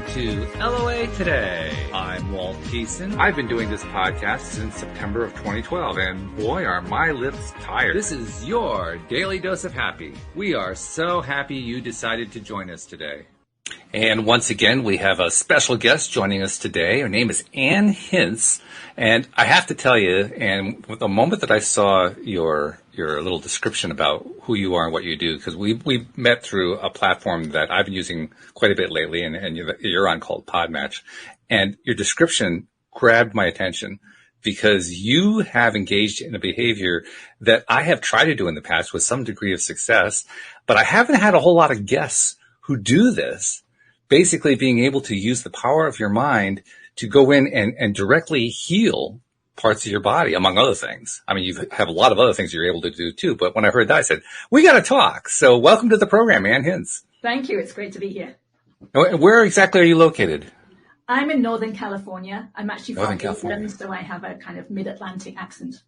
to LOA Today. I'm Walt Thiessen. I've been doing this podcast since September of 2012, and boy, are my lips tired. This is your daily dose of happy. We are so happy you decided to join us today. And once again, we have a special guest joining us today. Her name is Hince. And I have to tell you, and the moment that I saw your little description about who you are and what you do, because we met through a platform that I've been using quite a bit lately, and you're on, called Podmatch. And your description grabbed my attention because you have engaged in a behavior that I have tried to do in the past with some degree of success, but I haven't had a whole lot of guests who do this. Basically being able to use the power of your mind to go in and directly heal parts of your body, among other things. I mean, you have a lot of other things you're able to do too, but when I heard that, I said, we got to talk. So welcome to the program, Hince. Thank you. It's great to be here. Where exactly are you located? I'm in Northern California. I'm actually from England, so I have a kind of mid-Atlantic accent.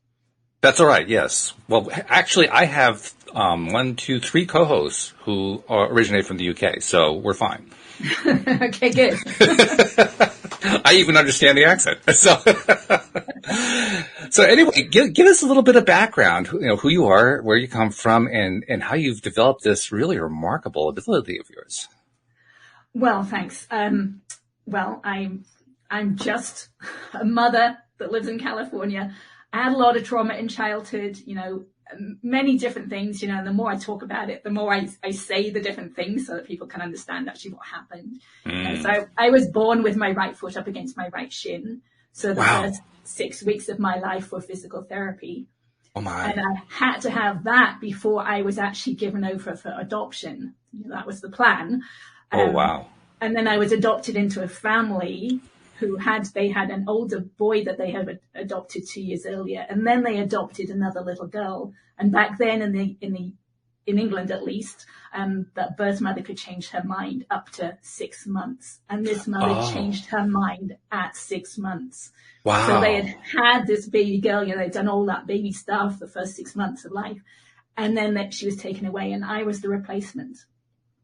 That's all right, yes. Well, actually, I have 3 co-hosts who originate from the UK, so we're fine. Okay, good. I even understand the accent. So anyway, give us a little bit of background, who you are, where you come from, and how you've developed this really remarkable ability of yours. Well, thanks. Well, I'm just a mother that lives in California. I had a lot of trauma in childhood, many different things, and the more I talk about it, the more I say the different things so that people can understand actually what happened. So I was born with my right foot up against my right shin. So the first 6 weeks of my life were physical therapy. Oh my. And I had to have that before I was actually given over for adoption. That was the plan. Oh, wow. And then I was adopted into a family they had an older boy that they had adopted 2 years earlier, and then they adopted another little girl. And back then, in England at least, that birth mother could change her mind up to 6 months, and this mother changed her mind at 6 months. Wow! So they had this baby girl, they'd done all that baby stuff the first 6 months of life, and then she was taken away, and I was the replacement.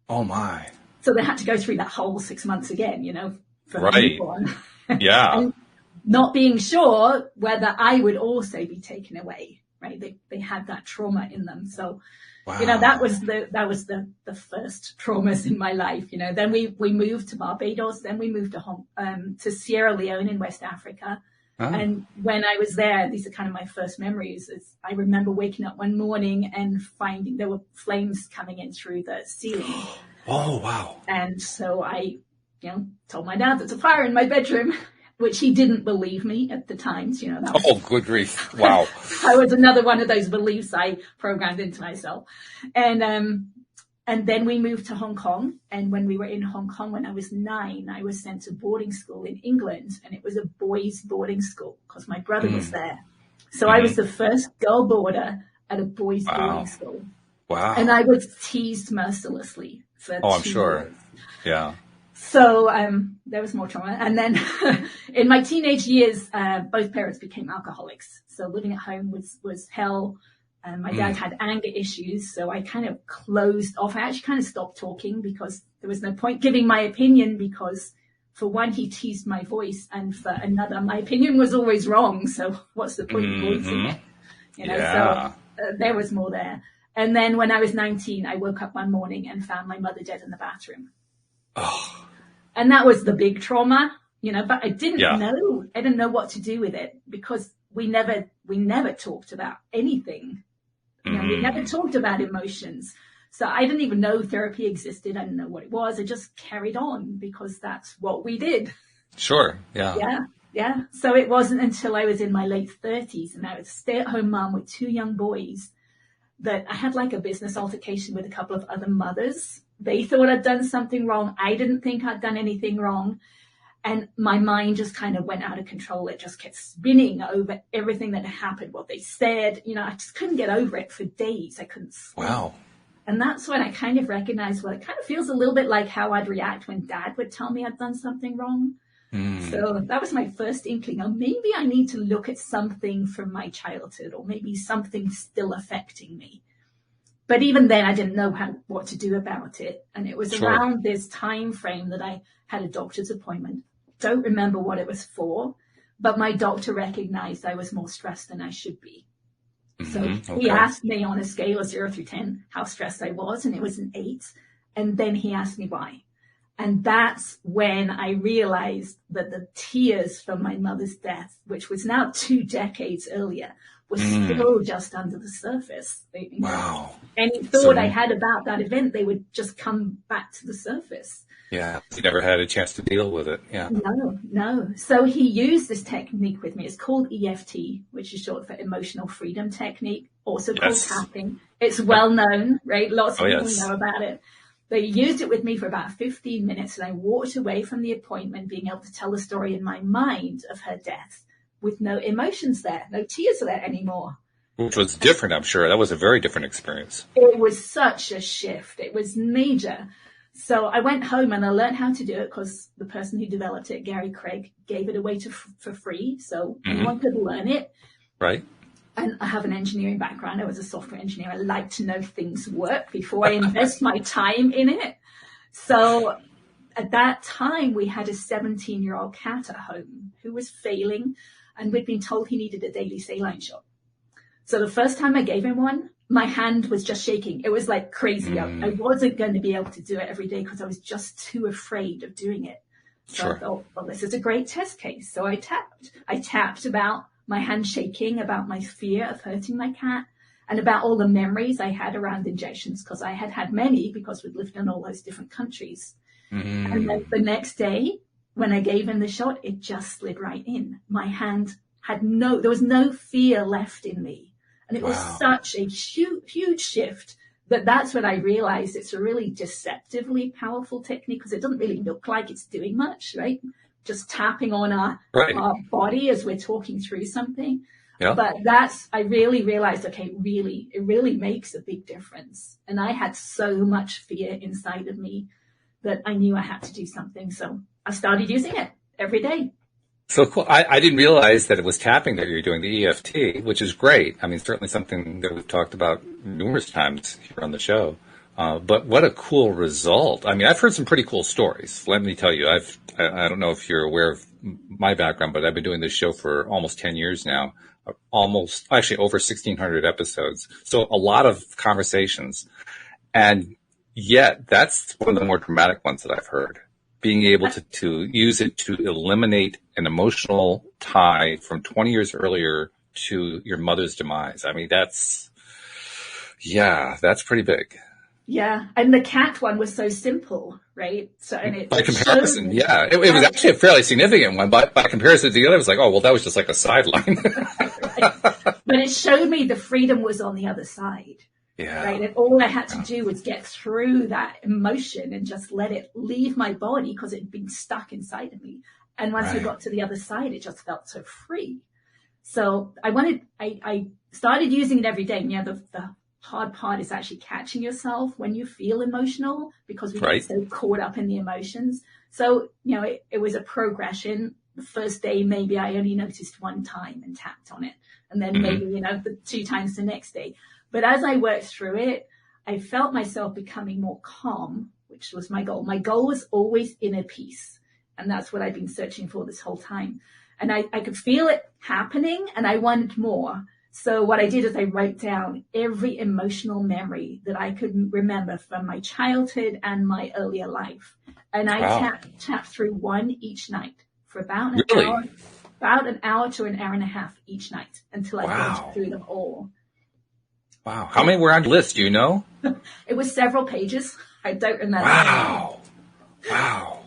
Oh my! So they had to go through that whole 6 months again, for right. Yeah. And not being sure whether I would also be taken away, right? They had that trauma in them. So, that was the first traumas in my life, Then we moved to Barbados, then we moved to Sierra Leone in West Africa. Oh. And when I was there, these are kind of my first memories. I remember waking up one morning and finding there were flames coming in through the ceiling. Oh, wow. And so I told my dad there's a fire in my bedroom, which he didn't believe me at the time. Good grief. Wow. I was another one of those beliefs I programmed into myself. And then we moved to Hong Kong. And when we were in Hong Kong, when I was 9, I was sent to boarding school in England. And it was a boys' boarding school because my brother was there. So I was the first girl boarder at a boys' boarding school. Wow. And I was teased mercilessly for 2 I'm sure. years. Yeah. So there was more trauma. And then in my teenage years, both parents became alcoholics. So living at home was hell. My dad had anger issues. So I kind of closed off. I actually kind of stopped talking because there was no point giving my opinion because for one, he teased my voice. And for another, my opinion was always wrong. So what's the point of voicing it? So there was more there. And then when I was 19, I woke up one morning and found my mother dead in the bathroom. Oh. And that was the big trauma, but I didn't know. I didn't know what to do with it because we never talked about anything. We never talked about emotions. So I didn't even know therapy existed. I didn't know what it was. I just carried on because that's what we did. Sure. Yeah. Yeah. So it wasn't until I was in my late 30s and I was a stay-at-home mom with 2 young boys that I had like a business altercation with a couple of other mothers. They thought I'd done something wrong. I didn't think I'd done anything wrong. And my mind just kind of went out of control. It just kept spinning over everything that happened, what they said. I just couldn't get over it for days. I couldn't sleep. Wow. And that's when I kind of recognized, it kind of feels a little bit like how I'd react when Dad would tell me I'd done something wrong. So that was my first inkling. Maybe I need to look at something from my childhood or maybe something still affecting me. But even then, I didn't know what to do about it. And it was Sure. around this time frame that I had a doctor's appointment. Don't remember what it was for, but my doctor recognized I was more stressed than I should be. So he asked me on a scale of 0 through 10 how stressed I was, and it was an 8. And then he asked me why. And that's when I realized that the tears from my mother's death, which was now 2 decades earlier, was still just under the surface. Wow. Any thought I had about that event, they would just come back to the surface. Yeah. You never had a chance to deal with it. Yeah. No. So he used this technique with me. It's called EFT, which is short for Emotional Freedom Technique, also called tapping. It's well known, right? Lots of people know about it. They used it with me for about 15 minutes, and I walked away from the appointment being able to tell the story in my mind of her death with no emotions there, no tears there anymore. Which was different, I'm sure. That was a very different experience. It was such a shift. It was major. So I went home and I learned how to do it because the person who developed it, Gary Craig, gave it away for free. So anyone could learn it. Right. And I have an engineering background. I was a software engineer. I like to know things work before I invest my time in it. So at that time, we had a 17-year-old cat at home who was failing, and we'd been told he needed a daily saline shot. So the first time I gave him one, my hand was just shaking. It was like crazy. I wasn't going to be able to do it every day because I was just too afraid of doing it. So I thought, well, this is a great test case. So I tapped about my hand shaking, about my fear of hurting my cat, and about all the memories I had around injections, because I had had many because we'd lived in all those different countries. And then the next day, when I gave him the shot, it just slid right in. My hand had there was no fear left in me. And it was such a huge shift that's when I realized it's a really deceptively powerful technique, because it doesn't really look like it's doing much, right? Just tapping on our body as we're talking through something. Yeah. But I really realized, okay, it really makes a big difference. And I had so much fear inside of me that I knew I had to do something. So I started using it every day. So cool. I didn't realize that it was tapping that you're doing, the EFT, which is great. I mean, certainly something that we've talked about numerous times here on the show. But what a cool result. I mean, I've heard some pretty cool stories. Let me tell you, I don't know if you're aware of my background, but I've been doing this show for almost 10 years now, actually over 1,600 episodes. So a lot of conversations. And yet that's one of the more dramatic ones that I've heard. Being able to use it to eliminate an emotional tie from 20 years earlier to your mother's demise. I mean, that's pretty big. Yeah. And the cat one was so simple, right? So, and by comparison, it was actually a fairly significant one, but by comparison to the other, it was like, oh, well, that was just like a sideline. But it showed me the freedom was on the other side. Yeah. Right. And all I had to do was get through that emotion and just let it leave my body, because it had been stuck inside of me. And once I got to the other side, it just felt so free. So I started using it every day. And the hard part is actually catching yourself when you feel emotional, because we get so caught up in the emotions. So, it was a progression. The first day, maybe I only noticed one time and tapped on it. And then maybe, the 2 times the next day. But as I worked through it, I felt myself becoming more calm, which was my goal. My goal was always inner peace. And that's what I've been searching for this whole time. And I could feel it happening, and I wanted more. So what I did is I wrote down every emotional memory that I could remember from my childhood and my earlier life. And I tapped through one each night for about an hour to an hour and a half each night until I went through them all. Wow. How many were on the list? Do you know? It was several pages. I don't remember. Wow.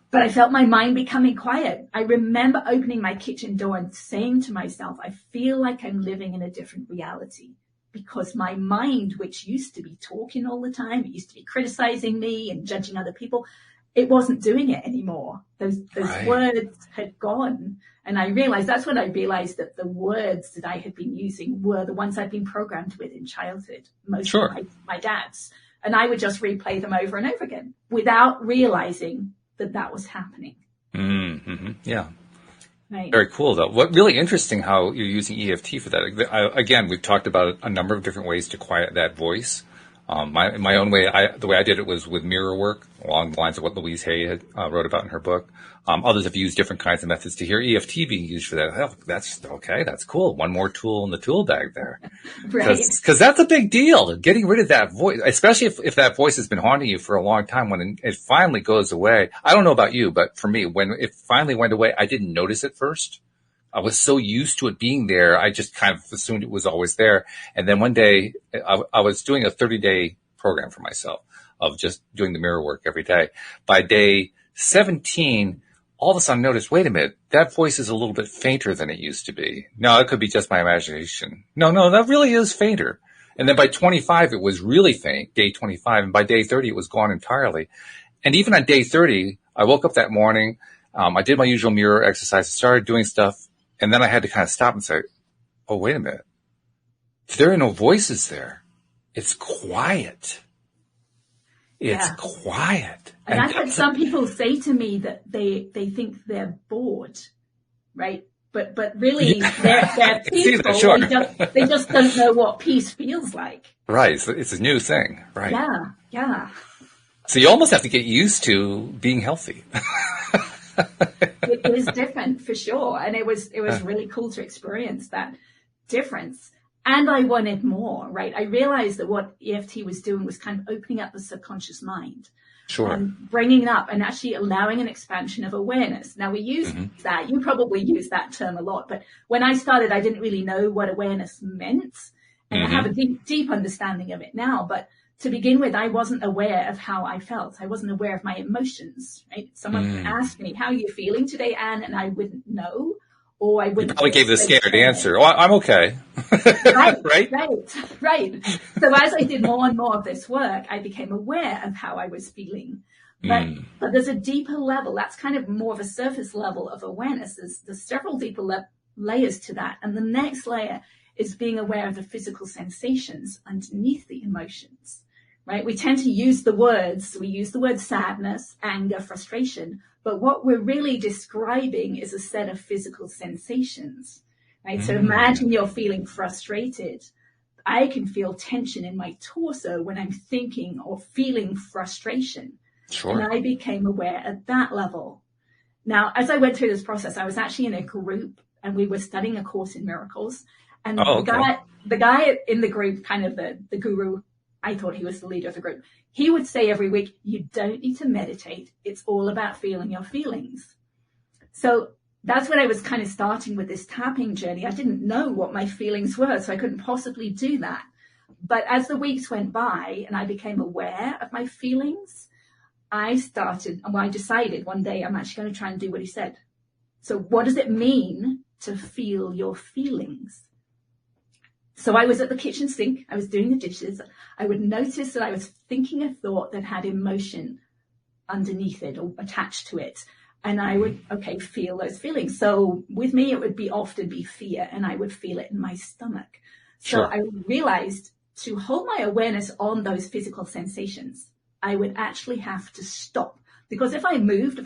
But I felt my mind becoming quiet. I remember opening my kitchen door and saying to myself, I feel like I'm living in a different reality, because my mind, which used to be talking all the time, it used to be criticizing me and judging other people, it wasn't doing it anymore. Those words had gone. And that's when I realized that the words that I had been using were the ones I'd been programmed with in childhood, most of my dad's. And I would just replay them over and over again without realizing that was happening. Mm-hmm. Yeah. Right. Very cool, though. What really interesting how you're using EFT for that. Again, we've talked about a number of different ways to quiet that voice. My own way, the way I did it was with mirror work, along the lines of what Louise Hay had wrote about in her book. Others have used different kinds of methods. To hear EFT being used for that, oh, that's okay. That's cool. One more tool in the tool bag there. Right. Because that's a big deal. Getting rid of that voice, especially if that voice has been haunting you for a long time, when it finally goes away. I don't know about you, but for me, when it finally went away, I didn't notice it first. I was so used to it being there, I just kind of assumed it was always there. And then one day, I was doing a 30-day program for myself of just doing the mirror work every day. By day 17, all of a sudden I noticed, wait a minute, that voice is a little bit fainter than it used to be. No, it could be just my imagination. No, that really is fainter. And then by 25, it was really faint, day 25. And by day 30, it was gone entirely. And even on day 30, I woke up that morning, I did my usual mirror exercise, started doing stuff. And then I had to kind of stop and say, oh, wait a minute. There are no voices there. It's quiet. It's quiet. And I've had some people say to me that they think they're bored, right? But really, they're peaceful. Sure. They just don't know what peace feels like. Right. It's a new thing. Right. Yeah. So you almost have to get used to being healthy. It is different for sure. And it was really cool to experience that difference. And I wanted more, right? I realized that what EFT was doing was kind of opening up the subconscious mind. Sure. Bringing it up and actually allowing an expansion of awareness. Now we use that. You probably use that term a lot, but when I started, I didn't really know what awareness meant. And I have a deep understanding of it now. But to begin with, I wasn't aware of how I felt. I wasn't aware of my emotions, right? Someone asked me, how are you feeling today, Anne? And I wouldn't know, or I wouldn't. You probably gave the scared answer. Oh, I'm okay. Right. So as I did more and more of this work, I became aware of how I was feeling. But there's a deeper level. That's kind of more of a surface level of awareness. There's several deeper layers to that. And the next layer is being aware of the physical sensations underneath the emotions. Right? We tend to use the words. We use the word sadness, anger, frustration. But what we're really describing is a set of physical sensations. Right? So imagine you're feeling frustrated. I can feel tension in my torso when I'm thinking or feeling frustration. Sure. And I became aware at that level. Now, as I went through this process, I was actually in a group and we were studying A Course in Miracles. And the guy in the group, kind of the guru, I thought he was the leader of the group. He would say every week, you don't need to meditate. It's all about feeling your feelings. So that's when I was kind of starting with this tapping journey. I didn't know what my feelings were, so I couldn't possibly do that. But as the weeks went by and I became aware of my feelings, I decided one day I'm actually going to try and do what he said. So what does it mean to feel your feelings? So I was at the kitchen sink, I was doing the dishes. I would notice that I was thinking a thought that had emotion underneath it or attached to it. And I would, feel those feelings. So with me, it would often be fear, and I would feel it in my stomach. So Sure. I realized to hold my awareness on those physical sensations, I would actually have to stop. Because if I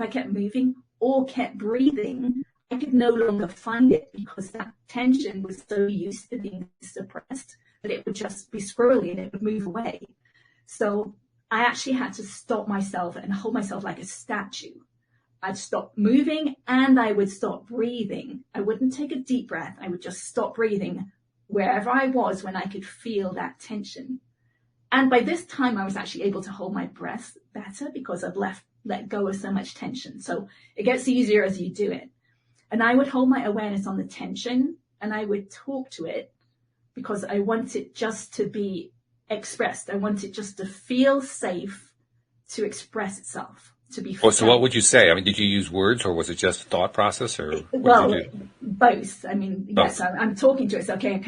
kept moving or kept breathing, I could no longer find it because that tension was so used to being suppressed that it would just be squirrely and it would move away. So I actually had to stop myself and hold myself like a statue. I'd stop moving and I would stop breathing. I wouldn't take a deep breath. I would just stop breathing wherever I was when I could feel that tension. And by this time, I was actually able to hold my breath better because I've let go of so much tension. So it gets easier as you do it. And I would hold my awareness on the tension and I would talk to it because I want it just to be expressed. I want it just to feel safe to express itself, to be felt. So what would you say? I mean, did you use words or was it just a thought process or? Both. I mean, yes, I'm talking to it. It's okay. I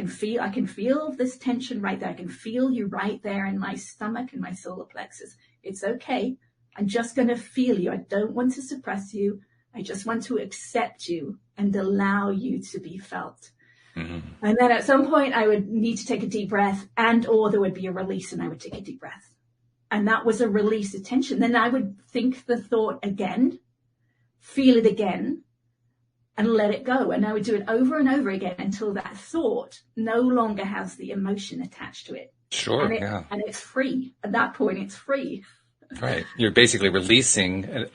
can feel this tension right there. I can feel you right there in my stomach and my solar plexus. It's okay. I'm just going to feel you. I don't want to suppress you. I just want to accept you and allow you to be felt. Mm-hmm. And then at some point I would need to take a deep breath or there would be a release and I would take a deep breath. And that was a release of tension. Then I would think the thought again, feel it again. and let it go. And I would do it over and over again until that thought no longer has the emotion attached to it. Sure, and it's free. At that point, it's free. Right. You're basically releasing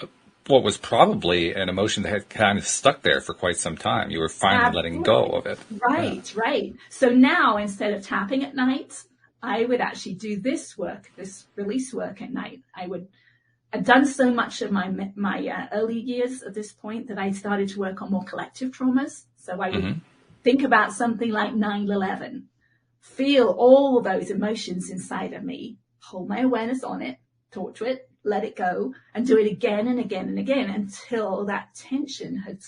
what was probably an emotion that had kind of stuck there for quite some time. You were finally letting go of it. Right. So now, instead of tapping at night, I would actually do this work, this release work at night. I'd done so much of my early years at this point that I started to work on more collective traumas. So I would think about something like 9/11, feel all those emotions inside of me, hold my awareness on it, talk to it, let it go, and do it again and again and again until that tension had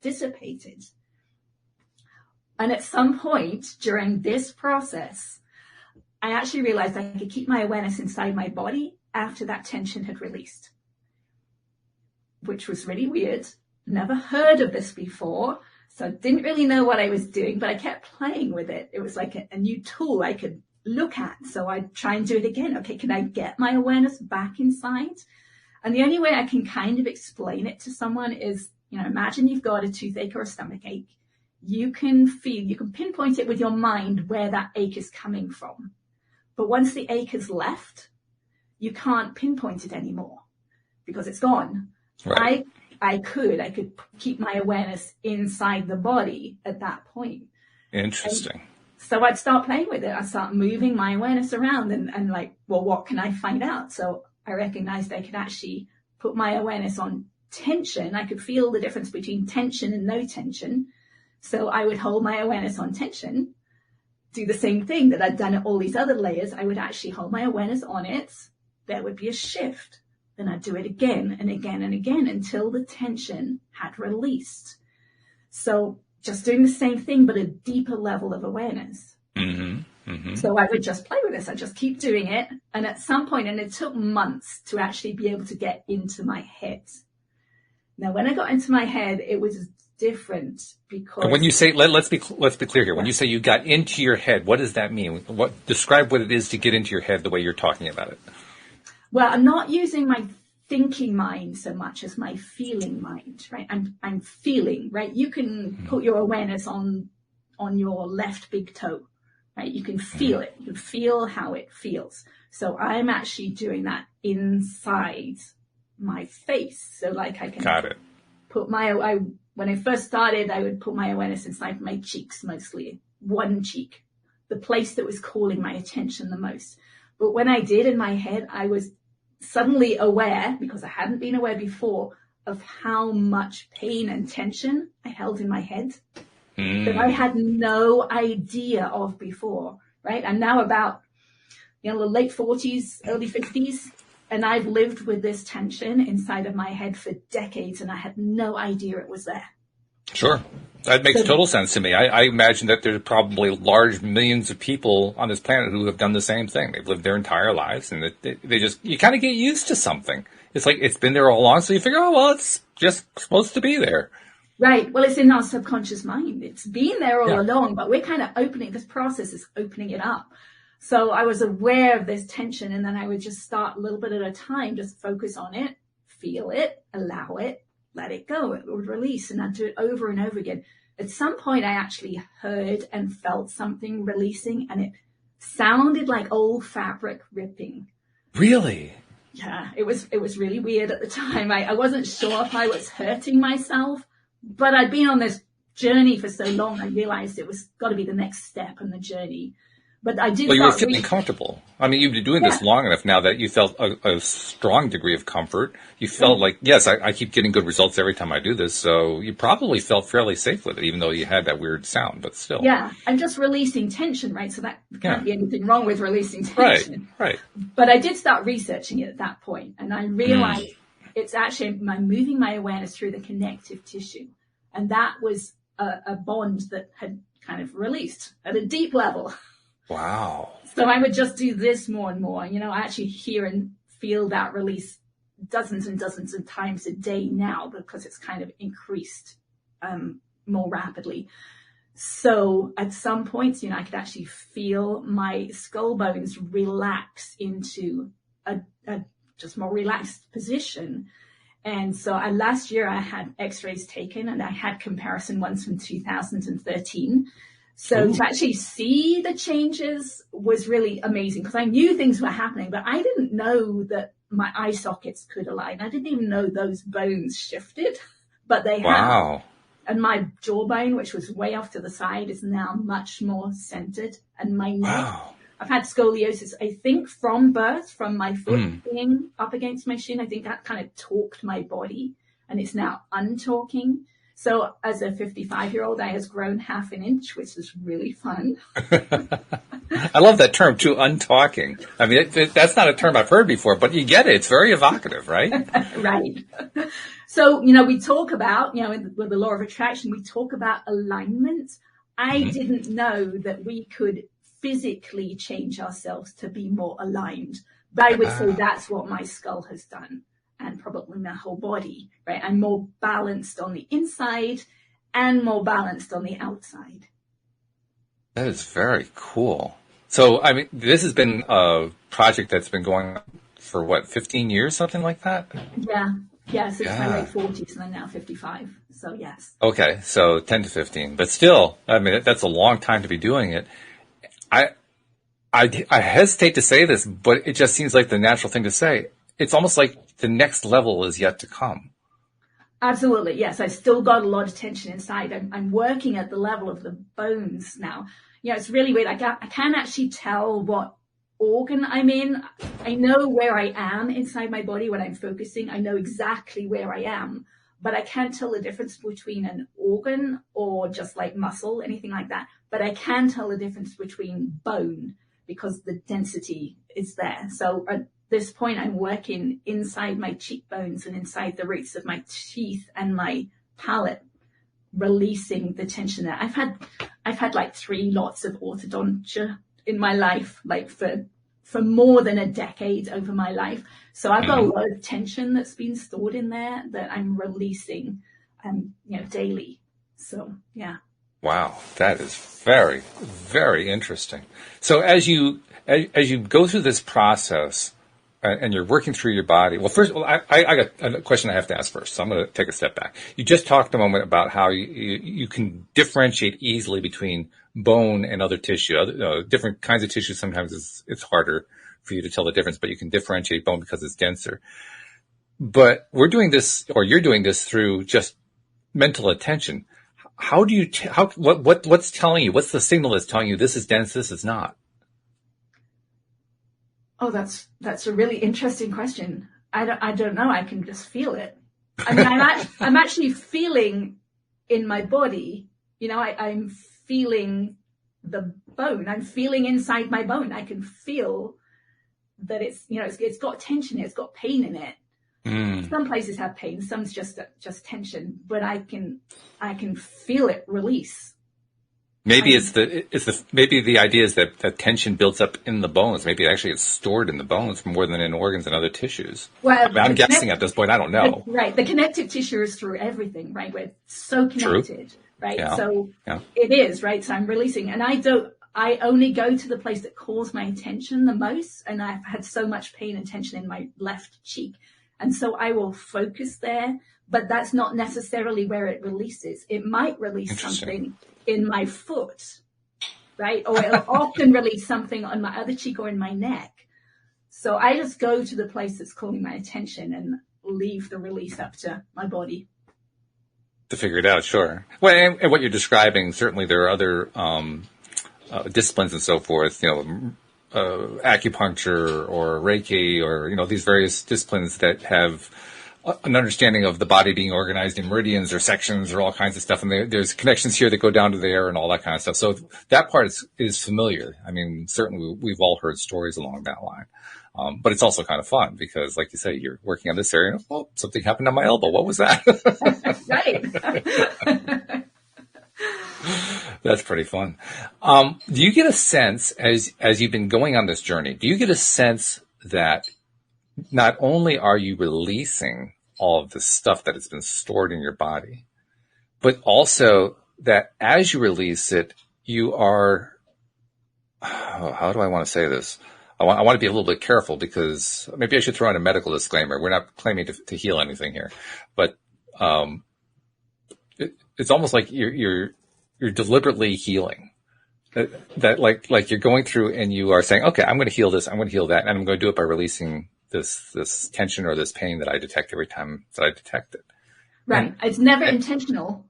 dissipated. And at some point during this process, I actually realized I could keep my awareness inside my body after that tension had released, which was really weird. Never heard of this before, so I didn't really know what I was doing, but I kept playing with it. It was like a new tool I could look at. So I'd try and do it again. Okay, can I get my awareness back inside? And the only way I can kind of explain it to someone is, imagine you've got a toothache or a stomach ache. You can pinpoint it with your mind where that ache is coming from. But once the ache has left, you can't pinpoint it anymore because it's gone. Right. I could keep my awareness inside the body at that point. Interesting. So I'd start playing with it. I'd start moving my awareness around and like, well, what can I find out? So I recognized I could actually put my awareness on tension. I could feel the difference between tension and no tension. So I would hold my awareness on tension, do the same thing that I'd done at all these other layers. I would actually hold my awareness on it. There would be a shift. Then I'd do it again and again and again until the tension had released. So just doing the same thing, but a deeper level of awareness. So I would just play with this. I just keep doing it. And at some point, and it took months to actually be able to get into my head. Now, when I got into my head, it was different because... And when you say, let's be clear here. When you say you got into your head, what does that mean? Describe what it is to get into your head the way you're talking about it. Well, I'm not using my thinking mind so much as my feeling mind, right? I'm feeling, right? You can put your awareness on your left big toe, right? You can feel it. You can feel how it feels. So I'm actually doing that inside my face. So like I can Got it. put when I first started, I would put my awareness inside my cheeks, mostly one cheek, the place that was calling my attention the most. But when I did in my head, I was suddenly aware, because I hadn't been aware before, of how much pain and tension I held in my head that I had no idea of before, right? I'm now about, the late 40s, early 50s, and I've lived with this tension inside of my head for decades, and I had no idea it was there. Sure. That makes total sense to me. I imagine that there's probably large millions of people on this planet who have done the same thing. They've lived their entire lives, and you kind of get used to something. It's like it's been there all along, so you figure, oh, well, it's just supposed to be there. Right. Well, it's in our subconscious mind. It's been there all along, but we're kind of this process is opening it up. So I was aware of this tension, and then I would just start a little bit at a time, just focus on it, feel it, allow it, let it go. It would release, and I'd do it over and over again. At some point, I actually heard and felt something releasing, and it sounded like old fabric ripping. Really? Yeah, it was really weird at the time. I wasn't sure if I was hurting myself, but I'd been on this journey for so long, I realized it was got to be the next step in the journey. But I did. Well, you were feeling comfortable. I mean, you've been doing this long enough now that you felt a strong degree of comfort. You felt like, yes, I keep getting good results every time I do this. So you probably felt fairly safe with it, even though you had that weird sound, but still. Yeah, I'm just releasing tension, right? So that can't be anything wrong with releasing tension. Right. But I did start researching it at that point, and I realized it's actually moving my awareness through the connective tissue. And that was a bond that had kind of released at a deep level. Wow. So I would just do this more and more. I actually hear and feel that release dozens and dozens of times a day now because it's kind of increased more rapidly. So at some points, I could actually feel my skull bones relax into a just more relaxed position. And so last year I had x-rays taken, and I had comparison ones from 2013. So Ooh. to actually see the changes was really amazing, because I knew things were happening, but I didn't know that my eye sockets could align. I didn't even know those bones shifted, but they have. Wow. And my jawbone, which was way off to the side, is now much more centered. And my neck, Wow. I've had scoliosis, I think, from birth, from my foot being up against my shin. I think that kind of torqued my body, and it's now untorquing. So as a 55-year-old, I has grown half an inch, which is really fun. I love that term too, untalking. I mean, that's not a term I've heard before, but you get it. It's very evocative, right? Right. So, we talk about, with the law of attraction, we talk about alignment. I didn't know that we could physically change ourselves to be more aligned, but I would say that's what my skull has done, and probably my whole body, right? I'm more balanced on the inside and more balanced on the outside. That is very cool. So, I mean, this has been a project that's been going on for what, 15 years, something like that? Yeah, since my late 40s, and I'm now 55. So, yes. Okay, so 10 to 15. But still, I mean, that's a long time to be doing it. I hesitate to say this, but it just seems like the natural thing to say. It's almost like the next level is yet to come. Absolutely, yes. I've still got a lot of tension inside. I'm working at the level of the bones now. It's really weird. I can't actually tell what organ I'm in. I know where I am inside my body when I'm focusing. I know exactly where I am, but I can't tell the difference between an organ or just like muscle, anything like that. But I can tell the difference between bone, because the density is there. So at this point, I'm working inside my cheekbones and inside the roots of my teeth and my palate, releasing the tension there. I've had like 3 lots of orthodontia in my life, like for more than a decade over my life. So I've got a lot of tension that's been stored in there that I'm releasing, daily. So, yeah. Wow, that is very, very interesting. So as you go through this process and you're working through your body, well, first, I got a question I have to ask first, so I'm going to take a step back. You just talked a moment about how you can differentiate easily between bone and other tissue. Different kinds of tissue, sometimes it's harder for you to tell the difference, but you can differentiate bone because it's denser. But you're doing this through just mental attention. How do you, what's telling you, what's the signal that's telling you this is dense, this is not? Oh, that's a really interesting question. I don't know. I can just feel it. I mean, I'm actually feeling in my body, I'm feeling the bone. I'm feeling inside my bone. I can feel that it's got tension. It's got pain in it. Some places have pain, some's just tension, but I can feel it release. Maybe maybe the idea is that tension builds up in the bones. Maybe actually it's stored in the bones more than in organs and other tissues. Well, I'm guessing at this point. I don't know. Right. The connective tissue is through everything, right? We're so connected, True. right? Yeah. So yeah. It is, right? So I'm releasing, and I only go to the place that calls my attention the most. And I've had so much pain and tension in my left cheek. And so I will focus there, but that's not necessarily where it releases. It might release something in my foot, right? Or it'll often release something on my other cheek or in my neck. So I just go to the place that's calling my attention and leave the release up to my body. To figure it out, sure. Well, and what you're describing, certainly there are other disciplines and so forth, acupuncture or Reiki or, these various disciplines that have an understanding of the body being organized in meridians or sections or all kinds of stuff. And there's connections here that go down to there and all that kind of stuff. So that part is familiar. I mean, certainly we've all heard stories along that line. But it's also kind of fun because, like you say, you're working on this area. Oh, something happened on my elbow. What was that? Right. That's pretty fun. Do you get a sense as you've been going on this journey, do you get a sense that not only are you releasing all of the stuff that has been stored in your body, but also that as you release it, you are, how do I want to say this? I want to be a little bit careful because maybe I should throw in a medical disclaimer. We're not claiming to heal anything here, but it's almost like you're deliberately healing. That like you're going through and you are saying, okay, I'm going to heal this, I'm going to heal that, and I'm going to do it by releasing this tension or this pain that I detect every time that I detect it. Right. It's never intentional.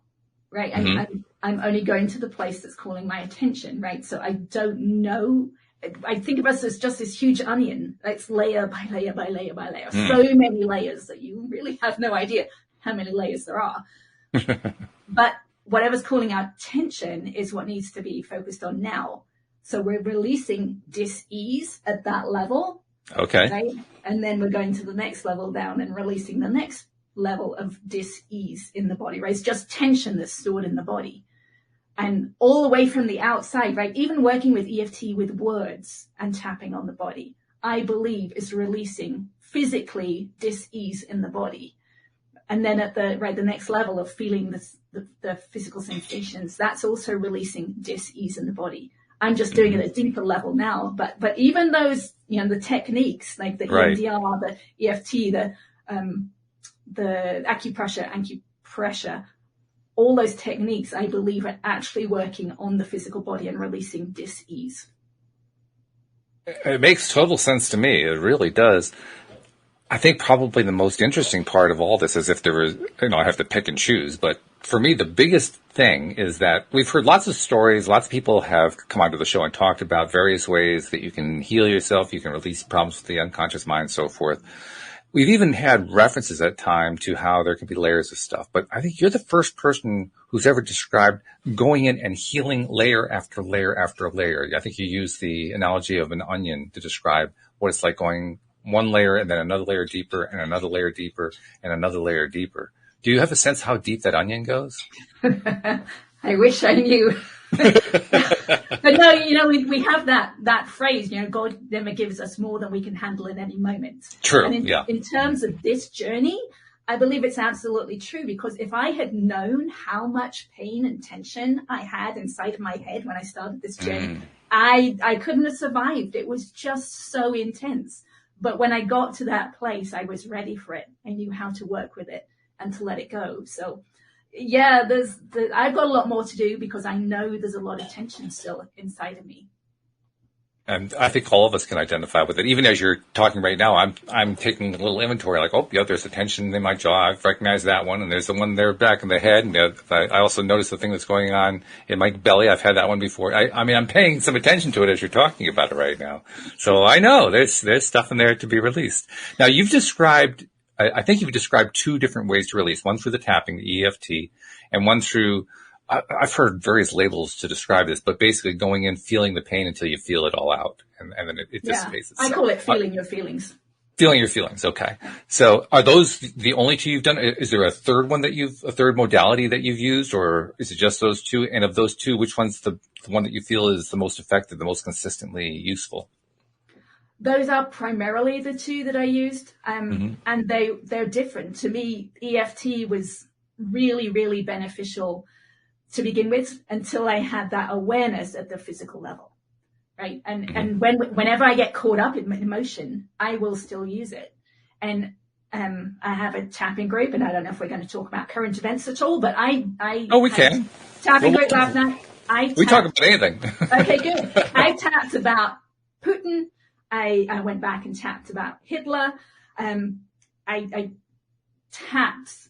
Right. I'm only going to the place that's calling my attention. Right. So I don't know. I think of us as just this huge onion. It's layer by layer by layer by layer. So many layers that you really have no idea how many layers there are. But whatever's calling our attention is what needs to be focused on now. So we're releasing dis-ease at that level. Okay. Right? And then we're going to the next level down and releasing the next level of dis-ease in the body, right? It's just tension that's stored in the body. And all the way from the outside, right? Even working with EFT with words and tapping on the body, I believe is releasing physically dis-ease in the body. And then at the next level of feeling the physical sensations, that's also releasing dis-ease in the body. I'm just doing it at a deeper level now, but even those, the techniques like the EMDR, the EFT, the acupressure, all those techniques, I believe, are actually working on the physical body and releasing dis-ease. It makes total sense to me. It really does. I think probably the most interesting part of all this is if there was, I have to pick and choose, but for me, the biggest thing is that we've heard lots of stories. Lots of people have come onto the show and talked about various ways that you can heal yourself. You can release problems with the unconscious mind and so forth. We've even had references at time to how there can be layers of stuff, but I think you're the first person who's ever described going in and healing layer after layer after layer. I think you used the analogy of an onion to describe what it's like going one layer and then another layer deeper and another layer deeper and another layer deeper. Do you have a sense how deep that onion goes? I wish I knew. But no, we have that phrase, God never gives us more than we can handle in any moment. True. And in terms of this journey, I believe it's absolutely true, because if I had known how much pain and tension I had inside of my head when I started this journey, I couldn't have survived. It was just so intense. But when I got to that place, I was ready for it. I knew how to work with it and to let it go. So yeah, I've got a lot more to do because I know there's a lot of tension still inside of me. And I think all of us can identify with it. Even as you're talking right now, I'm taking a little inventory, like, oh, yeah, there's a tension in my jaw. I've recognized that one. And there's the one there back in the head. And I also noticed the thing that's going on in my belly. I've had that one before. I mean, I'm paying some attention to it as you're talking about it right now. So I know there's stuff in there to be released. Now, I think you've described two different ways to release, one through the tapping, the EFT, and one through, I've heard various labels to describe this, but basically going in, feeling the pain until you feel it all out, and then it dissipates itself. I call it feeling your feelings. Feeling your feelings, okay. So are those the only two you've done? Is there a third modality that you've used, or is it just those two? And of those two, which one's the one that you feel is the most effective, the most consistently useful? Those are primarily the two that I used, and they're different. To me, EFT was really, really beneficial to begin with until I had that awareness at the physical level, right? And whenever I get caught up in emotion, I will still use it. And I have a tapping group, and I don't know if we're going to talk about current events at all, but we can. Tapping group last night. We talk about anything. Okay, good. I tapped about Putin. I went back and tapped about Hitler. I tapped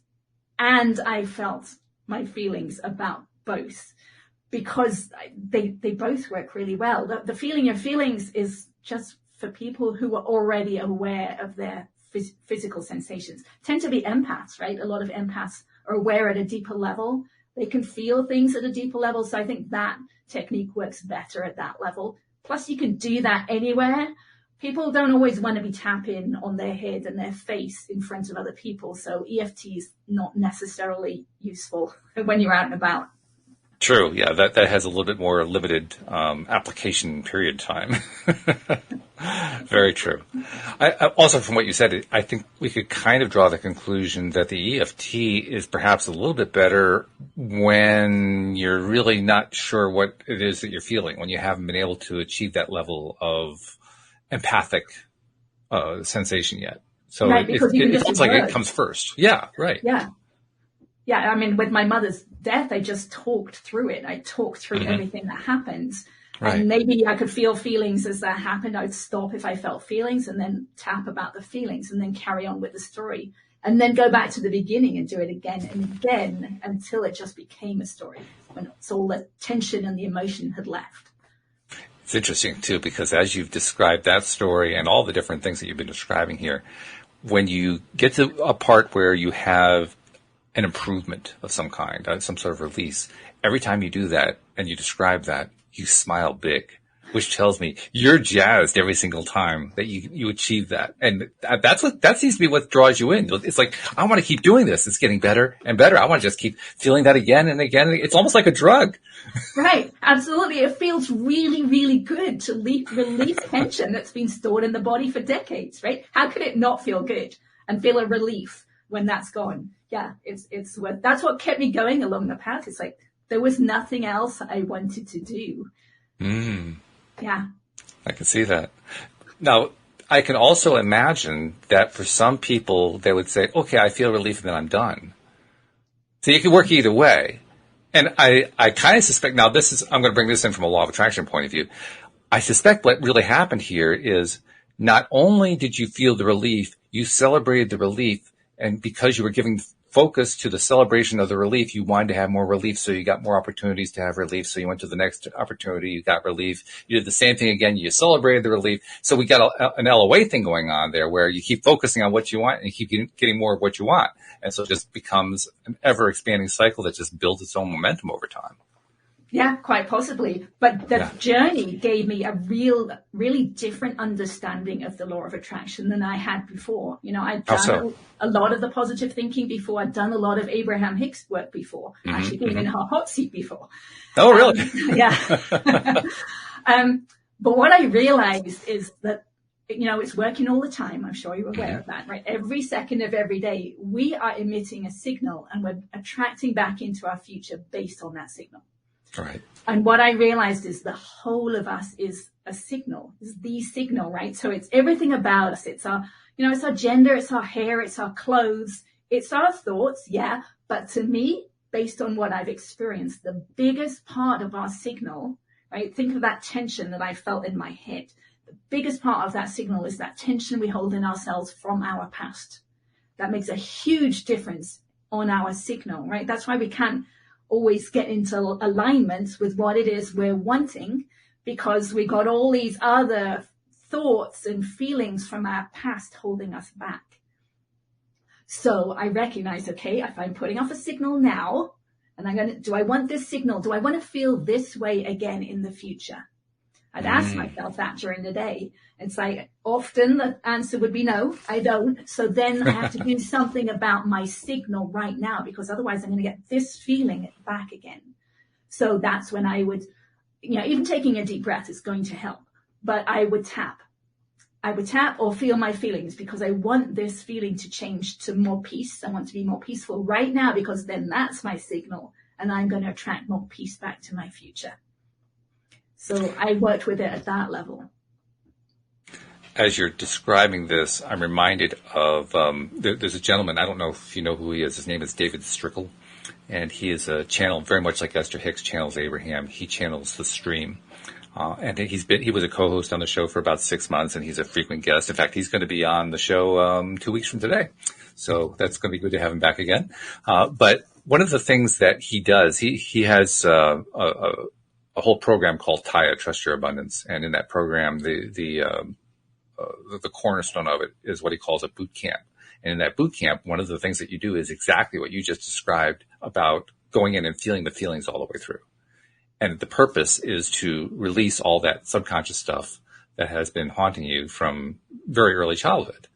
and I felt my feelings about both, because they both work really well. The feeling of feelings is just for people who are already aware of their physical sensations. Tend to be empaths, right? A lot of empaths are aware at a deeper level. They can feel things at a deeper level. So I think that technique works better at that level. Plus, you can do that anywhere. People don't always want to be tapping on their head and their face in front of other people. So EFT is not necessarily useful when you're out and about. True. Yeah, that has a little bit more limited application period time. Very true. Also, from what you said, I think we could kind of draw the conclusion that the EFT is perhaps a little bit better when you're really not sure what it is that you're feeling, when you haven't been able to achieve that level of empathic sensation yet. So Right, because it feels like it comes first. Yeah, right. Yeah. Yeah, I mean, with my mother's death, I just talked through it. I talked through everything that happened. Right. And maybe I could feel feelings as that happened. I'd stop if I felt feelings and then tap about the feelings and then carry on with the story. And then go back to the beginning and do it again and again until it just became a story, when it's all the tension and the emotion had left. It's interesting, too, because as you've described that story and all the different things that you've been describing here, when you get to a part where you have an improvement of some kind, some sort of release, every time you do that and you describe that, you smile big, which tells me you're jazzed every single time that you achieve that. And that seems to be what draws you in. It's like, I want to keep doing this. It's getting better and better. I want to just keep feeling that again and again. It's almost like a drug. Right. Absolutely. It feels really, really good to release tension that's been stored in the body for decades, right? How could it not feel good and feel a relief when that's gone? Yeah, that's what kept me going along the path. It's like there was nothing else I wanted to do. Yeah. I can see that. Now, I can also imagine that for some people, they would say, okay, I feel relief and then I'm done. So you can work either way. And I kind of suspect, now I'm going to bring this in from a law of attraction point of view. I suspect what really happened here is not only did you feel the relief, you celebrated the relief. And because you were giving focus to the celebration of the relief, you wanted to have more relief, so you got more opportunities to have relief. So you went to the next opportunity, you got relief. You did the same thing again, you celebrated the relief. So we got an LOA thing going on there where you keep focusing on what you want and you keep getting more of what you want. And so it just becomes an ever-expanding cycle that just builds its own momentum over time. Yeah, quite possibly. But the journey gave me a really different understanding of the law of attraction than I had before. You know, I'd done a lot of the positive thinking before. I'd done a lot of Abraham Hicks work before, actually been in her hot seat before. Oh, really? Yeah. But what I realized is that, you know, it's working all the time. I'm sure you're aware of that, right? Every second of every day, we are emitting a signal and we're attracting back into our future based on that signal. Right. And what I realized is the whole of us is a signal, is the signal, right? So it's everything about us. It's our, you know, it's our gender, it's our hair, it's our clothes, it's our thoughts. Yeah. But to me, based on what I've experienced, the biggest part of our signal, right? Think of that tension that I felt in my head. The biggest part of that signal is that tension we hold in ourselves from our past. That makes a huge difference on our signal, right? That's why we can't always get into alignment with what it is we're wanting, because we got all these other thoughts and feelings from our past holding us back. So I recognize, okay, if I'm putting off a signal now, and do I want this signal? Do I want to feel this way again in the future? I'd ask myself that during the day. It's like often the answer would be no, I don't. So then I have to do something about my signal right now, because otherwise I'm going to get this feeling back again. So that's when I would, you know, even taking a deep breath is going to help, but I would tap or feel my feelings, because I want this feeling to change to more peace. I want to be more peaceful right now, because then that's my signal and I'm going to attract more peace back to my future. So I worked with it at that level. As you're describing this, I'm reminded of, there's a gentleman, I don't know if you know who he is. His name is David Strickle, and he is a channel, very much like Esther Hicks channels Abraham. He channels the stream. And he was a co-host on the show for about 6 months, and he's a frequent guest. In fact, he's going to be on the show 2 weeks from today. So that's going to be good to have him back again. But one of the things that he does, he has a whole program called Taya, Trust Your Abundance. And in that program, the cornerstone of it is what he calls a boot camp. And in that boot camp, one of the things that you do is exactly what you just described about going in and feeling the feelings all the way through. And the purpose is to release all that subconscious stuff that has been haunting you from very early childhood.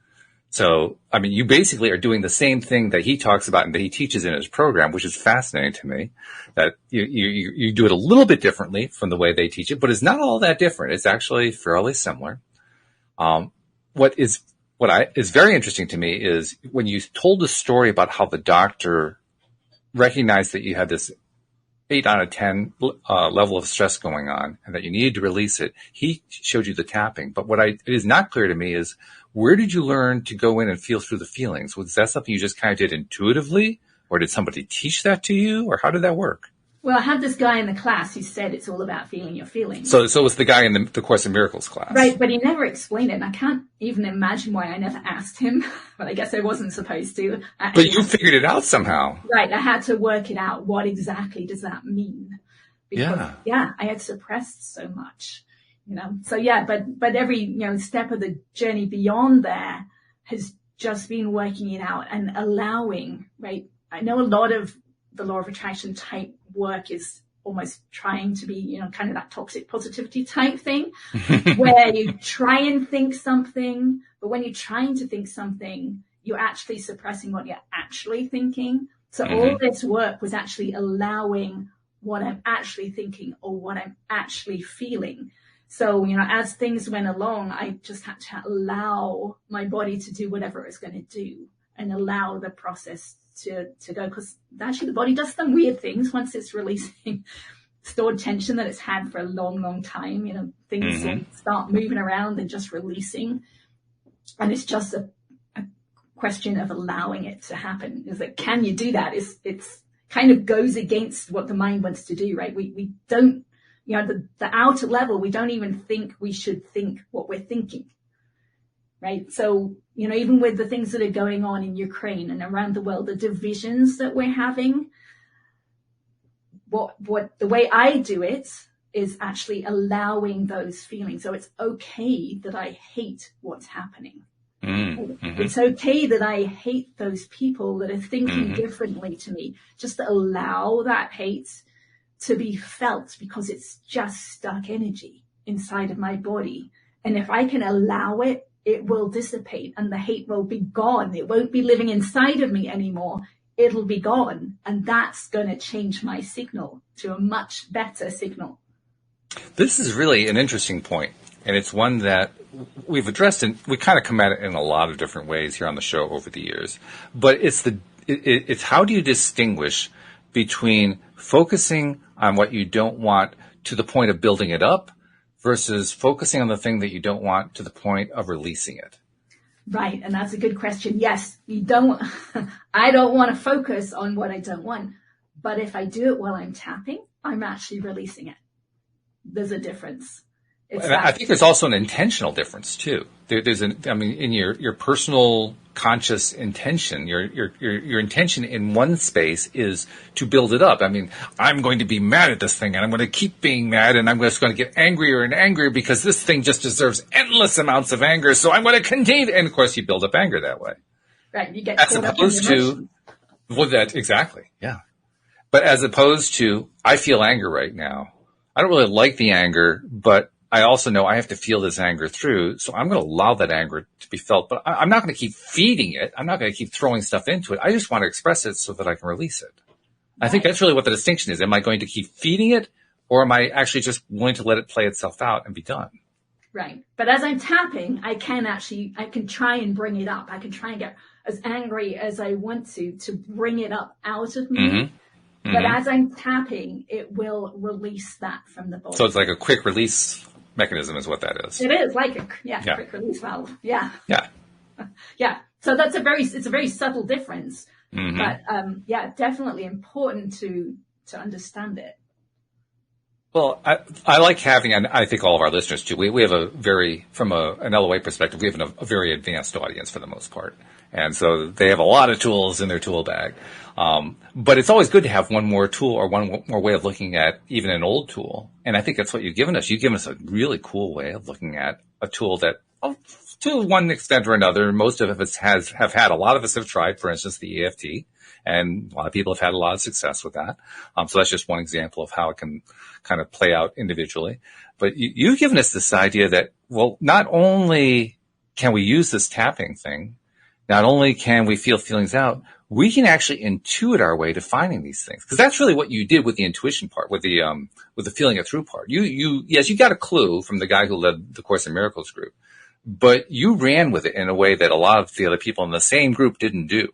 So, I mean, you basically are doing the same thing that he talks about and that he teaches in his program, which is fascinating to me, that you do it a little bit differently from the way they teach it, but it's not all that different. It's actually fairly similar. What is very interesting to me is when you told the story about how the doctor recognized that you had this 8 out of 10 level of stress going on and that you needed to release it, he showed you the tapping. But it is not clear to me is, where did you learn to go in and feel through the feelings? Was that something you just kind of did intuitively, or did somebody teach that to you, or how did that work? Well, I had this guy in the class who said it's all about feeling your feelings. So it was the guy in the Course in Miracles class. Right, but he never explained it, and I can't even imagine why I never asked him. But I guess I wasn't supposed to. But you figured it out somehow. Right, I had to work it out. What exactly does that mean? Because, I had suppressed so much, So but every, step of the journey beyond there has just been working it out and allowing, right? I know a lot of the law of attraction type work is almost trying to be, kind of that toxic positivity type thing where you try and think something, but when you're trying to think something, you're actually suppressing what you're actually thinking. So all this work was actually allowing what I'm actually thinking or what I'm actually feeling. So, as things went along, I just had to allow my body to do whatever it was going to do and allow the process to go, because actually the body does some weird things once it's releasing stored tension that it's had for a long, long time. Things start moving around and just releasing. And it's just a question of allowing it to happen. Is that, can you do that? It's kind of goes against what the mind wants to do, right? We don't, the outer level, we don't even think we should think what we're thinking. Right. So, even with the things that are going on in Ukraine and around the world, the divisions that we're having, what the way I do it is actually allowing those feelings. So it's okay that I hate what's happening. It's okay that I hate those people that are thinking differently to me. Just allow that hate to be felt, because it's just stuck energy inside of my body. And if I can allow it, it will dissipate and the hate will be gone. It won't be living inside of me anymore. It'll be gone. And that's going to change my signal to a much better signal. This is really an interesting point, and it's one that we've addressed, and we kind of come at it in a lot of different ways here on the show over the years. But it's how do you distinguish between focusing on what you don't want to the point of building it up versus focusing on the thing that you don't want to the point of releasing it? Right. And that's a good question. Yes, I don't want to focus on what I don't want. But if I do it while I'm tapping, I'm actually releasing it. There's a difference. I think there's also an intentional difference too. In your personal conscious intention, your intention in one space is to build it up. I'm going to be mad at this thing, and I'm going to keep being mad, and I'm just going to get angrier and angrier because this thing just deserves endless amounts of anger. So I'm going to continue. And of course, you build up anger that way. Right. You get as opposed to, exactly. Yeah. But as opposed to, I feel anger right now. I don't really like the anger, but I also know I have to feel this anger through, so I'm going to allow that anger to be felt, but I'm not going to keep feeding it. I'm not going to keep throwing stuff into it. I just want to express it so that I can release it. Right. I think that's really what the distinction is. Am I going to keep feeding it, or am I actually just willing to let it play itself out and be done? Right. But as I'm tapping, I can try and bring it up. I can try and get as angry as I want to bring it up out of me. But as I'm tapping, it will release that from the body. So it's like a quick release mechanism is what that is. It is like a quick release valve. Yeah. Yeah. Yeah. So it's a very subtle difference. But definitely important to understand it. Well, I like having, and I think all of our listeners too, we have from an LOA perspective, we have a very advanced audience for the most part. And so they have a lot of tools in their tool bag. But it's always good to have one more tool or one more way of looking at even an old tool. And I think that's what you've given us. You've given us a really cool way of looking at a tool that, to one extent or another, most of us have had. A lot of us have tried, for instance, the EFT. And a lot of people have had a lot of success with that. So that's just one example of how it can kind of play out individually. But you've given us this idea that, well, not only can we use this tapping thing, not only can we feel feelings out, we can actually intuit our way to finding these things. Because that's really what you did with the intuition part, with the feeling it through part. You got a clue from the guy who led the Course in Miracles group, but you ran with it in a way that a lot of the other people in the same group didn't do.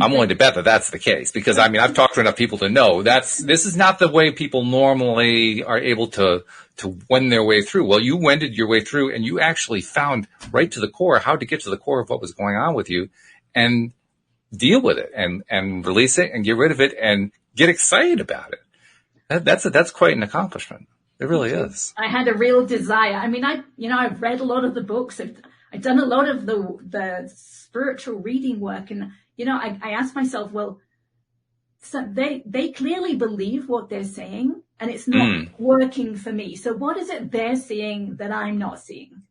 I'm willing to bet that that's the case because I mean, I've talked to enough people to know this is not the way people normally are able to wend their way through. Well, you wended your way through and you actually found right to the core how to get to the core of what was going on with you and deal with it and release it and get rid of it and get excited about it. That's quite an accomplishment. It really is. I had a real desire. I mean, I've read a lot of the books. I've done a lot of the spiritual reading work. And, I asked myself, well, so they clearly believe what they're saying and it's not working for me. So what is it they're seeing that I'm not seeing?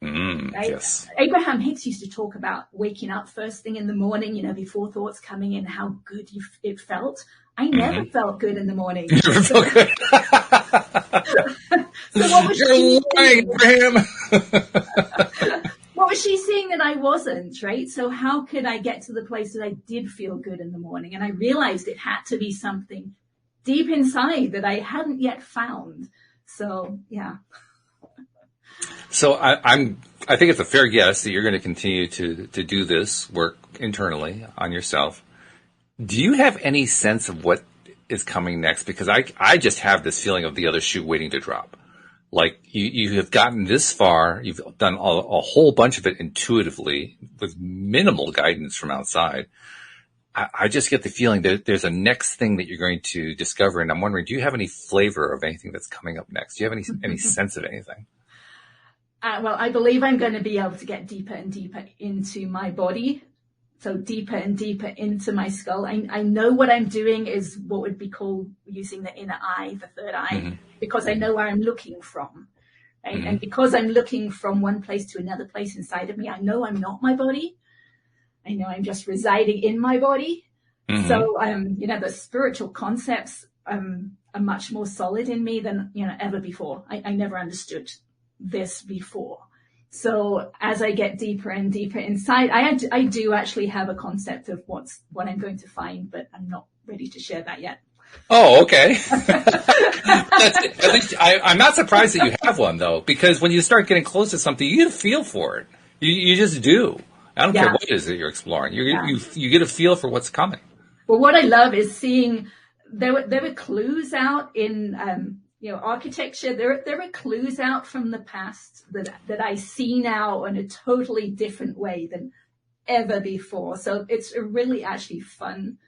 Right? Yes. Abraham Hicks used to talk about waking up first thing in the morning, before thoughts coming in, how good it felt. I never felt good in the morning. You never felt good. So what was she lying, Abraham? What was she seeing that I wasn't, right? So how could I get to the place that I did feel good in the morning? And I realized it had to be something deep inside that I hadn't yet found. So, yeah. So I think it's a fair guess that you're going to continue to do this work internally on yourself. Do you have any sense of what is coming next? Because I just have this feeling of the other shoe waiting to drop. Like you have gotten this far, you've done a whole bunch of it intuitively with minimal guidance from outside. I just get the feeling that there's a next thing that you're going to discover. And I'm wondering, do you have any flavor of anything that's coming up next? Do you have any sense of anything? Well, I believe I'm going to be able to get deeper and deeper into my body. So deeper and deeper into my skull. I know what I'm doing is what would be called using the inner eye, the third eye, because I know where I'm looking from. Right? And because I'm looking from one place to another place inside of me, I know I'm not my body. I know I'm just residing in my body. So, the spiritual concepts are much more solid in me than, ever before. I never understood this before. So as I get deeper and deeper inside, I do actually have a concept of what I'm going to find, but I'm not ready to share that yet. Oh, okay. At least I'm not surprised that you have one though, because when you start getting close to something, you get a feel for it. You just do. I don't care what it is that you're exploring. You get a feel for what's coming. Well, what I love is seeing there were clues out in architecture. There are clues out from the past that I see now in a totally different way than ever before. So it's a really actually fun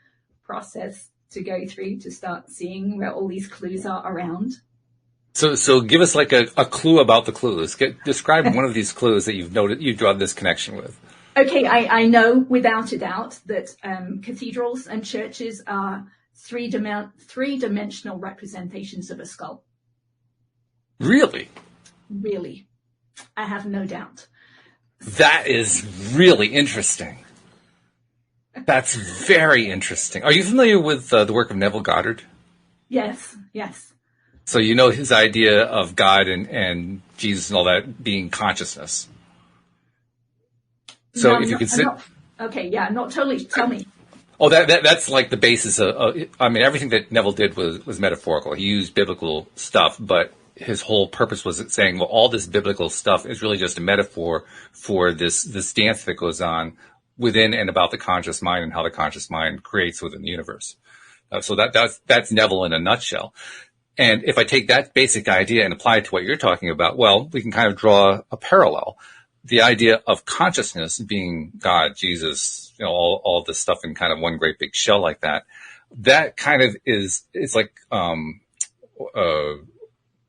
process to go through to start seeing where all these clues are around. So give us like a clue about the clues. Describe one of these clues that you've drawn this connection with. Okay, I know without a doubt that cathedrals and churches are three-dimensional representations of a skull. Really? Really. I have no doubt. That is really interesting. That's very interesting. Are you familiar with the work of Neville Goddard? Yes. So you know his idea of God and Jesus and all that being consciousness. So no, if you could sit... not totally. Tell me. Oh, that's like the basis of everything that Neville did was metaphorical. He used biblical stuff, but his whole purpose was saying, well, all this biblical stuff is really just a metaphor for this dance that goes on within and about the conscious mind and how the conscious mind creates within the universe. So that's Neville in a nutshell. And if I take that basic idea and apply it to what you're talking about, well, we can kind of draw a parallel. The idea of consciousness being God, Jesus, all this stuff in kind of one great big shell like that, that kind of it's like,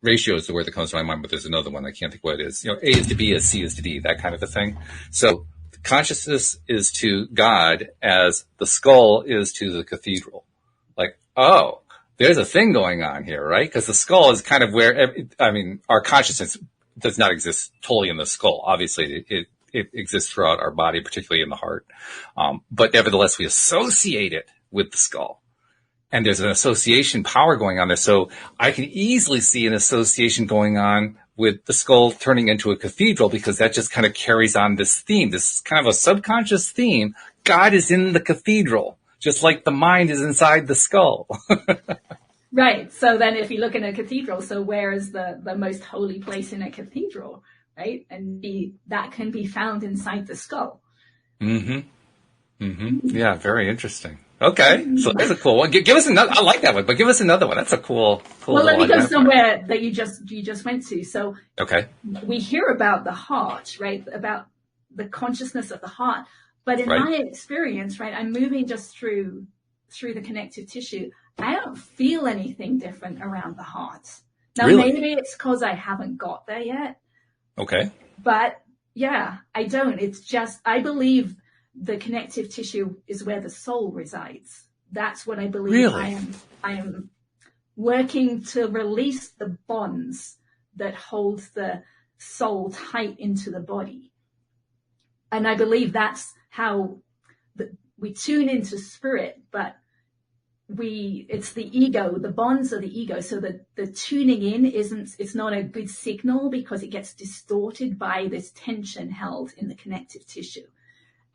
ratio is the word that comes to my mind, but there's another one. I can't think what it is. A is to B as C is to D, that kind of a thing. So consciousness is to God as the skull is to the cathedral. Like, oh, there's a thing going on here, right? Because the skull is kind of where, our consciousness does not exist totally in the skull. Obviously, it exists throughout our body, particularly in the heart. But nevertheless, we associate it with the skull. And there's an association power going on there. So I can easily see an association going on with the skull turning into a cathedral because that just kind of carries on this theme, this kind of a subconscious theme. God is in the cathedral, just like the mind is inside the skull. Right. So then if you look in a cathedral, so where is the most holy place in a cathedral, right? And that can be found inside the skull. Mm-hmm. Yeah, very interesting. Okay, so that's a cool one. Give us another. I like that one, but give us another one. That's a cool. Well, let me go identifier. somewhere that you just went to. So Okay. we hear about the heart, right? About the consciousness of the heart. But in Right. my experience, right, I'm moving just through the connective tissue. I don't feel anything different around the heart. Now, Really? maybe it's because I haven't got there yet, Okay. but yeah, I don't. It's just, I believe the connective tissue is where the soul resides. That's what I believe. Really? I am working to release the bonds that hold the soul tight into the body. And I believe that's how we tune into spirit, but it's the ego, the bonds are the ego. So the tuning in it's not a good signal because it gets distorted by this tension held in the connective tissue.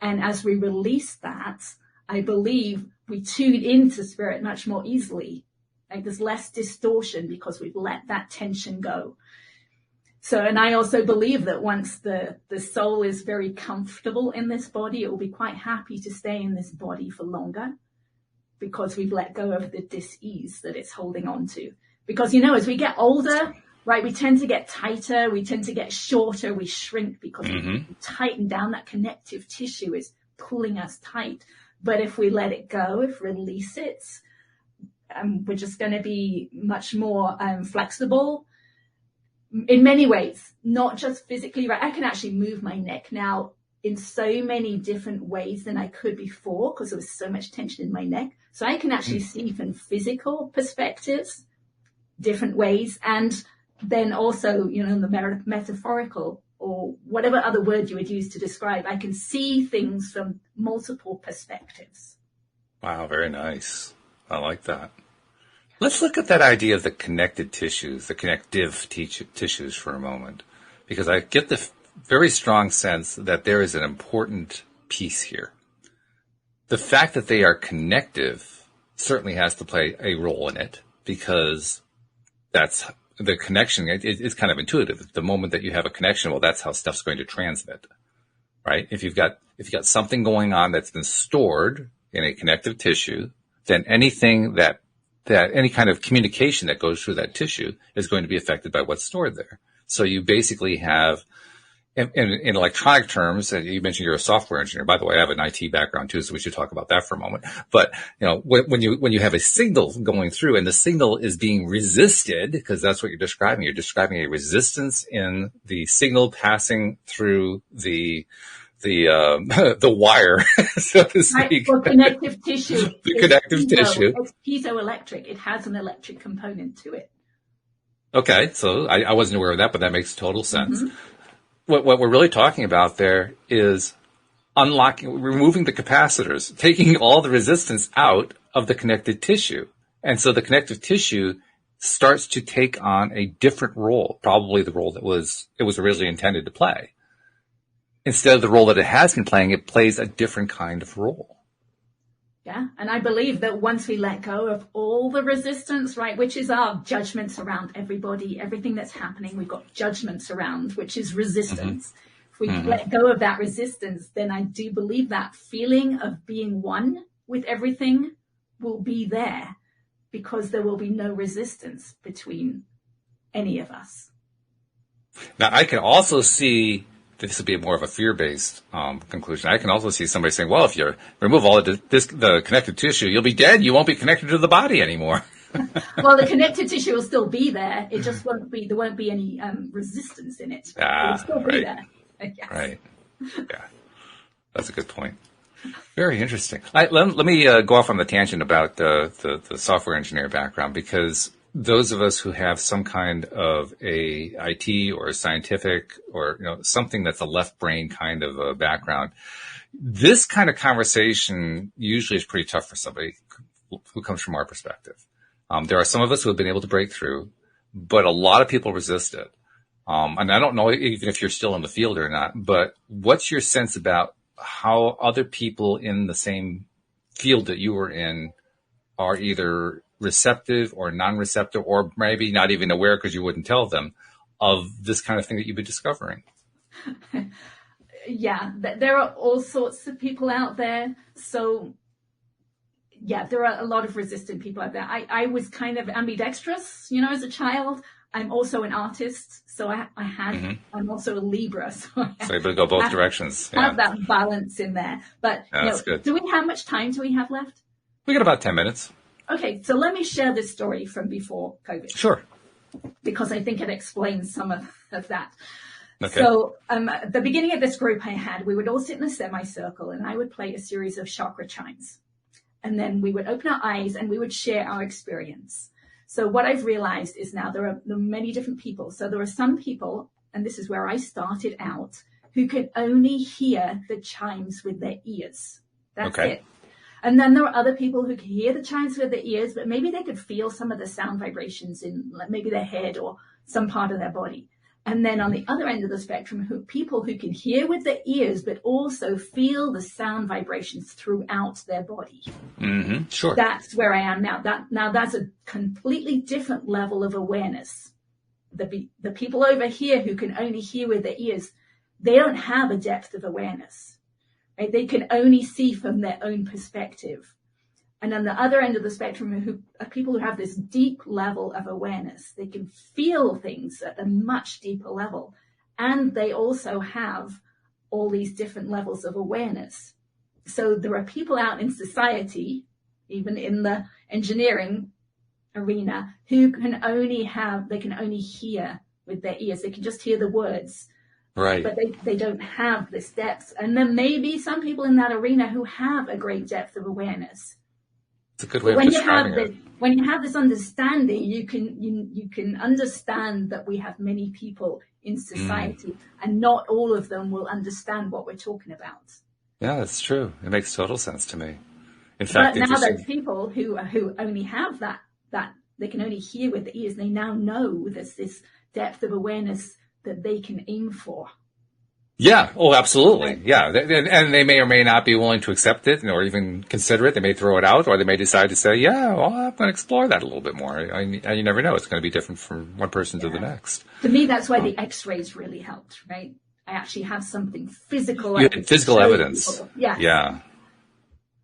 And as we release that, I believe we tune into spirit much more easily. Like there's less distortion because we've let that tension go. So, and I also believe that once the soul is very comfortable in this body, it will be quite happy to stay in this body for longer because we've let go of the dis-ease that it's holding on to. Because, as we get older, right, we tend to get tighter, we tend to get shorter, we shrink because we tighten down. That connective tissue is pulling us tight. But if we let it go, if we release it, we're just going to be much more flexible in many ways, not just physically, right? I can actually move my neck now in so many different ways than I could before because there was so much tension in my neck. So I can actually see from physical perspectives, different ways. And then also, the metaphorical or whatever other word you would use to describe, I can see things from multiple perspectives. Wow, very nice. I like that. Let's look at that idea of the connected tissues, the connective tissues for a moment, because I get the very strong sense that there is an important piece here. The fact that they are connective certainly has to play a role in it because that's the connection. It's kind of intuitive. The moment that you have a connection, well, that's how stuff's going to transmit, right? If you've got something going on that's been stored in a connective tissue, then anything that any kind of communication that goes through that tissue is going to be affected by what's stored there. So you basically have, in electronic terms, and you mentioned you're a software engineer. By the way, I have an IT background too, so we should talk about that for a moment. But when you have a signal going through, and the signal is being resisted, because that's what you're describing. You're describing a resistance in the signal passing through the wire, so to speak. Right, for connective tissue. The connective tissue. It's piezoelectric. It has an electric component to it. Okay, so I wasn't aware of that, but that makes total sense. What we're really talking about there is removing the capacitors, taking all the resistance out of the connected tissue. And so the connective tissue starts to take on a different role, probably the role that it was originally intended to play. Instead of the role that it has been playing, it plays a different kind of role. Yeah, and I believe that once we let go of all the resistance, right, which is our judgments around everybody, everything that's happening, we've got judgments around, which is resistance. If we let go of that resistance, then I do believe that feeling of being one with everything will be there because there will be no resistance between any of us. Now, I can also see, this would be more of a fear-based conclusion. I can also see somebody saying, well, if you remove all of the connective tissue, you'll be dead. You won't be connected to the body anymore. Well, the connective tissue will still be there. It just there won't be any resistance in it. It will still be there. Yes. Right. Yeah. That's a good point. Very interesting. Let me go off on the tangent about the software engineer background, because those of us who have some kind of a IT or a scientific or something that's a left brain kind of a background, this kind of conversation usually is pretty tough for somebody who comes from our perspective. There are some of us who have been able to break through, but a lot of people resist it. And I don't know even if you're still in the field or not, but what's your sense about how other people in the same field that you were in are either receptive or non-receptive, or maybe not even aware because you wouldn't tell them of this kind of thing that you've been discovering? there are all sorts of people out there. So yeah, there are a lot of resistant people out there. I was kind of ambidextrous, as a child. I'm also an artist, so I'm also a Libra, so you're able to go both directions. Have that balance in there. But that's good. How much time do we have left? We got about 10 minutes. Okay, so let me share this story from before COVID. Sure. Because I think it explains some of that. Okay. So at the beginning of this group I had, we would all sit in a semicircle and I would play a series of chakra chimes. And then we would open our eyes and we would share our experience. So what I've realized is now there are many different people. So there are some people, and this is where I started out, who can only hear the chimes with their ears. That's it. And then there are other people who can hear the chimes with their ears, but maybe they could feel some of the sound vibrations in maybe their head or some part of their body. And then on the other end of the spectrum, people who can hear with their ears, but also feel the sound vibrations throughout their body. Mm-hmm. Sure. That's where I am now. That's a completely different level of awareness. The people over here who can only hear with their ears, they don't have a depth of awareness. Right? They can only see from their own perspective. And on the other end of the spectrum, who are people who have this deep level of awareness. They can feel things at a much deeper level. And they also have all these different levels of awareness. So there are people out in society, even in the engineering arena, who can only hear with their ears. They can just hear the words. Right. But they don't have this depth. And then maybe some people in that arena who have a great depth of awareness. It's a good way of describing it. When you have this understanding, you can understand that we have many people in society, and not all of them will understand what we're talking about. Yeah, that's true. It makes total sense to me. In fact, but now those people who only have that they can only hear with the ears, they now know there's this depth of awareness that they can aim for. Yeah. Oh, absolutely. Yeah. And they may or may not be willing to accept it or even consider it. They may throw it out, or they may decide to say, yeah, well, I'm going to explore that a little bit more. And you never know. It's going to be different from one person to the next. To me, that's why the x-rays really helped, right? I actually have something physical. You had physical evidence. Yeah. Yeah.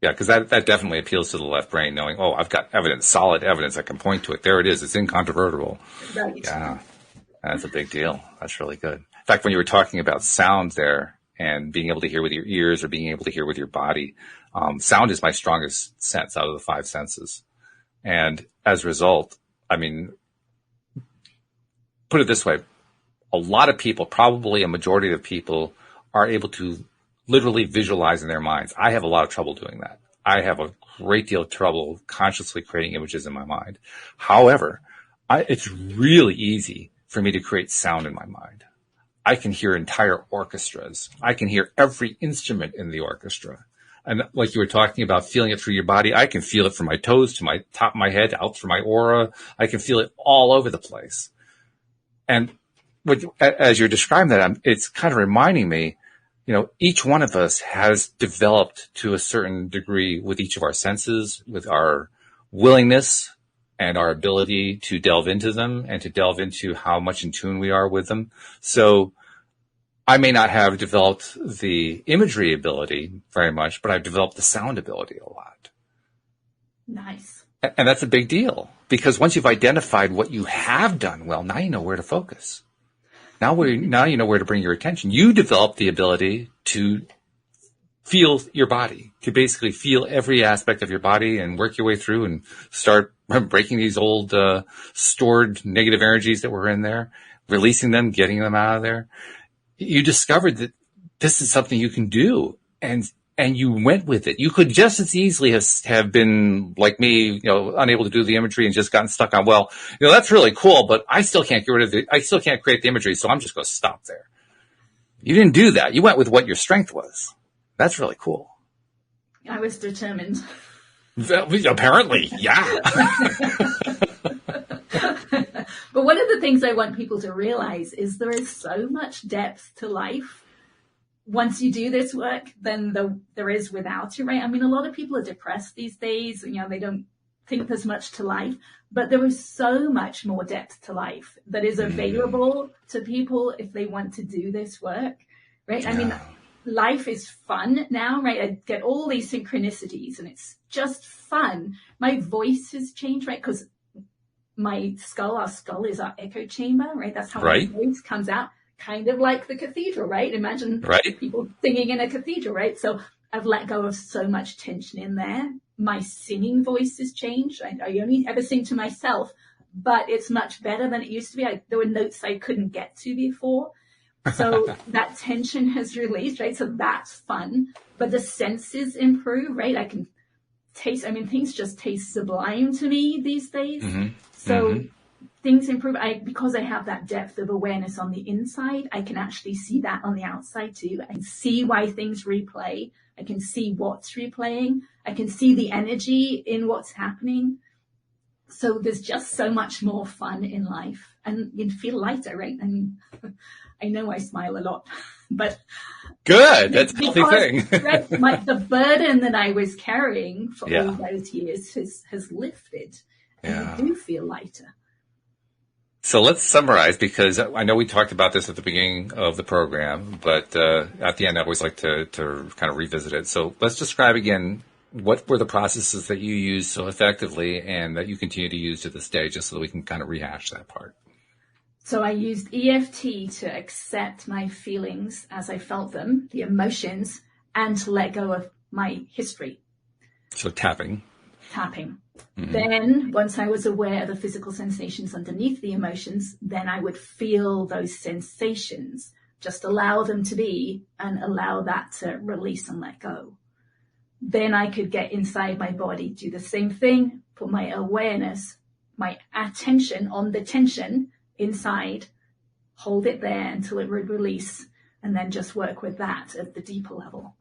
Yeah, because that definitely appeals to the left brain, knowing, oh, I've got evidence, solid evidence. I can point to it. There it is. It's incontrovertible. Right. Yeah. That's a big deal. That's really good. In fact, when you were talking about sound there and being able to hear with your ears or being able to hear with your body, sound is my strongest sense out of the five senses. And as a result, I mean, put it this way, a lot of people, probably a majority of people, are able to literally visualize in their minds. I have a lot of trouble doing that. I have a great deal of trouble consciously creating images in my mind. However, it's really easy for me to create sound in my mind. I can hear entire orchestras. I can hear every instrument in the orchestra. And like you were talking about feeling it through your body, I can feel it from my toes to my top of my head, out through my aura. I can feel it all over the place. And as you're describing that, it's kind of reminding me, each one of us has developed to a certain degree with each of our senses, with our willingness and our ability to delve into them and to delve into how much in tune we are with them. So I may not have developed the imagery ability very much, but I've developed the sound ability a lot. Nice. And that's a big deal, because once you've identified what you have done well, now you know where to focus. Now you know where to bring your attention. You develop the ability to feel your body, to basically feel every aspect of your body and work your way through and start breaking these old stored negative energies that were in there, releasing them, getting them out of there. You discovered that this is something you can do, and you went with it. You could just as easily have been like me, unable to do the imagery and just gotten stuck on, well, that's really cool, but I still can't get rid of I still can't create the imagery, so I'm just going to stop there. You didn't do that. You went with what your strength was. That's really cool. I was determined. Apparently, yeah. But one of the things I want people to realize is there is so much depth to life. Once you do this work, then there is without it, right? I mean, a lot of people are depressed these days. They don't think there's much to life, but there is so much more depth to life that is available to people if they want to do this work, right? Yeah. I mean, life is fun now, right? I get all these synchronicities and it's just fun. My voice has changed, right? Because our skull is our echo chamber, right? That's how my voice comes out, kind of like the cathedral, right? Imagine people singing in a cathedral, right? So I've let go of so much tension in there. My singing voice has changed. I only ever sing to myself, but it's much better than it used to be. There were notes I couldn't get to before. So that tension has released, right? So that's fun. But the senses improve, right? I can taste, things just taste sublime to me these days. So things improve. Because I have that depth of awareness on the inside, I can actually see that on the outside too. I can see why things replay. I can see what's replaying. I can see the energy in what's happening. So there's just so much more fun in life, and you feel lighter, right? I know I smile a lot, but good. That's a healthy thing. Right, the burden that I was carrying for all those years has lifted, and I do feel lighter. So let's summarize, because I know we talked about this at the beginning of the program, but at the end I always like to kind of revisit it. So let's describe again, what were the processes that you used so effectively and that you continue to use to this day, just so that we can kind of rehash that part? So I used EFT to accept my feelings as I felt them, the emotions, and to let go of my history. So tapping. Then once I was aware of the physical sensations underneath the emotions, then I would feel those sensations, just allow them to be and allow that to release and let go. Then I could get inside my body, do the same thing, put my awareness, my attention on the tension inside, hold it there until it would release, and then just work with that at the deeper level.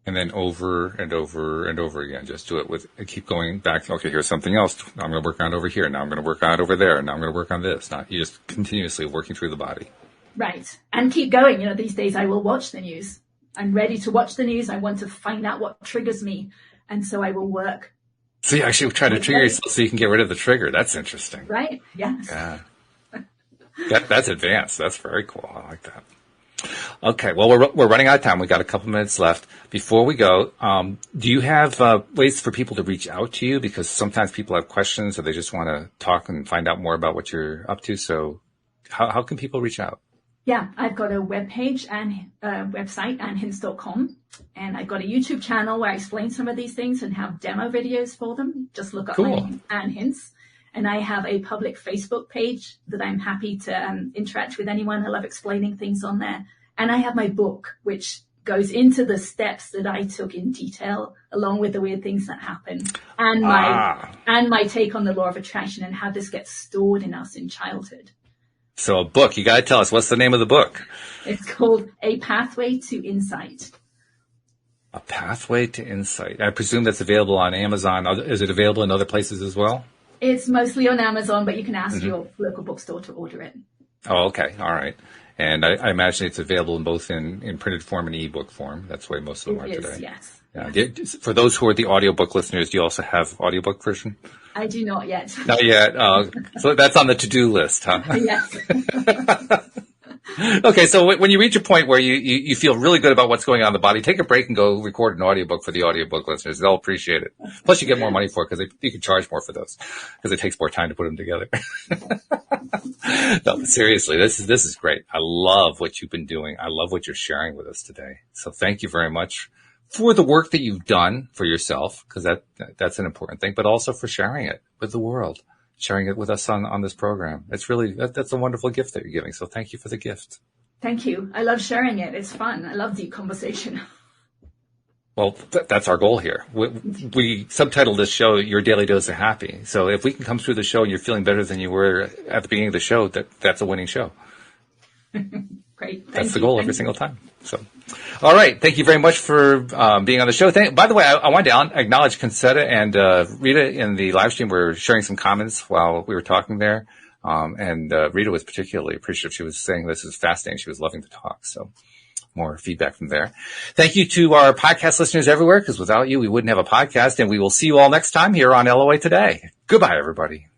And then over and over and over again, just do it keep going back. Okay, here's something else. I'm going to work on it over here. Now I'm going to work on it over there. Now I'm going to work on this. Now you're just continuously working through the body. Right. And keep going. These days I will watch the news. I'm ready to watch the news. I want to find out what triggers me. And so I will work. So you actually try to trigger yourself so you can get rid of the trigger. That's interesting. Right. Yes. Yeah. That's advanced. That's very cool. I like that. Okay. Well, we're running out of time. We got a couple minutes left. Before we go, do you have ways for people to reach out to you? Because sometimes people have questions or they just want to talk and find out more about what you're up to. So how can people reach out? Yeah, I've got a webpage and website, Hince.com, and I've got a YouTube channel where I explain some of these things and have demo videos for them. Just look up my name, Anne Hince. And I have a public Facebook page that I'm happy to interact with anyone. I love explaining things on there. And I have my book, which goes into the steps that I took in detail, along with the weird things that happen, and my take on the law of attraction and how this gets stored in us in childhood. So a book, you got to tell us, what's the name of the book? It's called A Pathway to Insight. A Pathway to Insight. I presume that's available on Amazon. Is it available in other places as well? It's mostly on Amazon, but you can ask your local bookstore to order it. Oh, okay. All right. And I imagine it's available in both in printed form and ebook form. That's the way most of them are today. Yes. Yeah. For those who are the audiobook listeners, do you also have audiobook version? I do not yet. Not yet. So that's on the to-do list, huh? Yes. Okay, so when you reach a point where you feel really good about what's going on in the body, take a break and go record an audiobook for the audiobook listeners. They'll appreciate it. Plus, you get more money for it because you can charge more for those because it takes more time to put them together. No, seriously, this is great. I love what you've been doing. I love what you're sharing with us today. So thank you very much for the work that you've done for yourself, because that's an important thing, but also for sharing it with the world. Sharing it with us on this program. It's really, that's a wonderful gift that you're giving. So thank you for the gift. Thank you. I love sharing it. It's fun. I love deep conversation. Well, that's our goal here. We subtitled this show, Your Daily Dose of Happy. So if we can come through the show and you're feeling better than you were at the beginning of the show, that's a winning show. Great. That's the goal every single time. So, all right. Thank you very much for being on the show. By the way, I wanted to acknowledge Concetta and Rita in the live stream. We were sharing some comments while we were talking there. And Rita was particularly appreciative. She was saying this is fascinating. She was loving the talk. So more feedback from there. Thank you to our podcast listeners everywhere, because without you, we wouldn't have a podcast. And we will see you all next time here on LOA Today. Goodbye, everybody.